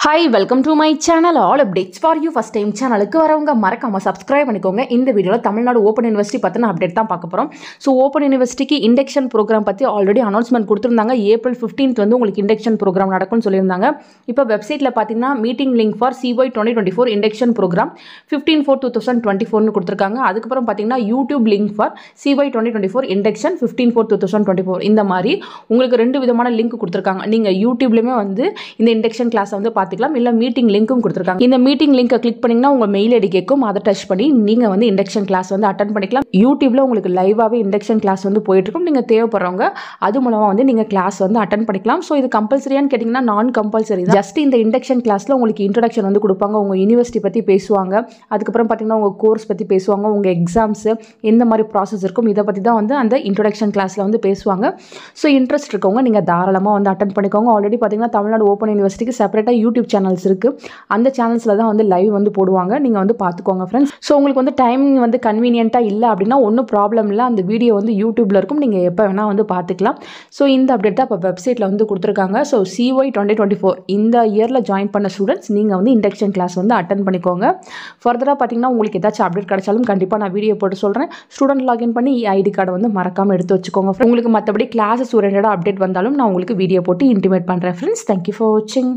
Hi, welcome to my channel. All updates for you. First time channel க்கு வரவங்க மறக்காம subscribe பண்ணிக்கோங்க. இந்த வீடியோல தமிழ்நாடு ஓபன் யுனிவர்சிட்டி பத்தின அப்டேட் தான் பார்க்க போறோம். சோ ஓபன் யுனிவர்சிட்டிக்கு இண்டக்ஷன் ப்ரோகிராம் பத்தி ஆல்ரெடி அனௌன்ஸ்மென்ட் கொடுத்திருந்தாங்க. ஏப்ரல் 15th வந்து உங்களுக்கு இண்டக்ஷன் ப்ரோகிராம் நடக்கும்னு சொல்லிருந்தாங்க. இப்போ வெப்சைட்ல பாத்தீங்கன்னா meeting link for CY 2024 induction programme 15/4/2024 னு கொடுத்திருக்காங்க. அதுக்கு அப்புறம் பாத்தீங்கன்னா YouTube link for CY 2024 induction 15/4/2024 இந்த மாதிரி உங்களுக்கு ரெண்டு விதமான லிங்க் கொடுத்திருக்காங்க. நீங்க YouTubeலயே வந்து இந்த இண்டக்ஷன் கிளாஸ் வந்து இல்ல மீட்டிங் லிங்க்கும் கொடுத்திருக்காங்க. இந்த மீட்டிங் லிங்கை கிளிக் பண்ணீங்கன்னா உங்க மெயில் ஐடி கேட்கும். அதை டச் பண்ணி நீங்க வந்து இண்டக்ஷன் கிளாஸ் வந்து அட்டெண்ட் பண்ணிக்கலாம். யூடியூப்ல உங்களுக்கு லைவாவே இண்டக்ஷன் கிளாஸ் வந்து போயிட்டு இருக்கும். நீங்க தேவைப்படுறவங்க அது மூலமா வந்து நீங்க கிளாஸ் வந்து அட்டெண்ட் பண்ணிக்கலாம். சோ இது கம்பல்சரியான்னு கேட்டீங்கன்னா நான் கம்பல்சரி தான். ஜஸ்ட் இந்த இண்டக்ஷன் கிளாஸ்ல உங்களுக்கு இன்ட்ரோடக்ஷன் வந்து கொடுப்பாங்க. உங்க யூனிவர்சிட்டி பத்தி பேசுவாங்க. அதுக்கப்புறம் பாத்தீங்கன்னா உங்க கோர்ஸ் பத்தி பேசுவாங்க. உங்க எக்ஸாம்ஸ் எந்த மாதிரி ப்ராசஸ் இருக்கும் இதை பத்தி தான் வந்து அந்த இன்ட்ரோடக்ஷன் கிளாஸ்ல வந்து பேசுவாங்க. ஸோ இன்ட்ரெஸ்ட் இருக்கவங்க நீங்க தாராளமா வந்து அட்டெண்ட் பண்ணிக்கோங்க. ஆல்ரெடி பாத்தீங்கன்னா தமிழ்நாடு ஓப்பன் யூனிவர்சிட்டிக்கு செப்பரேட்டா யூடியூப் சேனல்ஸ் இருக்கு. அந்த சேனல்ஸ்ல தான் வந்து லைவ் வந்து போடுவாங்க. நீங்க வந்து பாத்துக்கோங்க ஃப்ரெண்ட்ஸ். ஸோ உங்களுக்கு வந்து டைமிங் வந்து கன்வீனியன்ட்டா இல்லை அப்படின்னா ஒன்றும் ப்ராப்ளம் இல்லை. அந்த வீடியோ வந்து யூடியூப்ல இருக்கும். நீங்க எப்போ வேணா வந்து பார்த்துக்கலாம். ஸோ இந்த அப்டேட் தான் இப்போ வெப்சைட்ல வந்து கொடுத்துருக்காங்க. ஸோ CY 2024 இந்த இயர்ல ஜாயின் பண்ண ஸ்டூடெண்ட்ஸ் நீங்க வந்து இண்டக்ஷன் கிளாஸ் வந்து அட்டெண்ட் பண்ணிக்கோங்க. ஃபர்தரா பார்த்தீங்கன்னா உங்களுக்கு ஏதாச்சும் அப்டேட் கிடைச்சாலும் கண்டிப்பாக நான் வீடியோ போட்டு சொல்றேன். ஸ்டூடெண்ட் லாகின் பண்ணி ஐடி கார்டை வந்து மறக்காம எடுத்து வச்சுக்கோங்க. உங்களுக்கு மற்றபடி கிளாஸஸ் ஓரியன்டா அப்டேட் வந்தாலும் நான் உங்களுக்கு வீடியோ போட்டு இன்டிமேட் பண்றேன் ஃப்ரெண்ட்ஸ். தேங்க்யூ ஃபார் வாட்சிங்.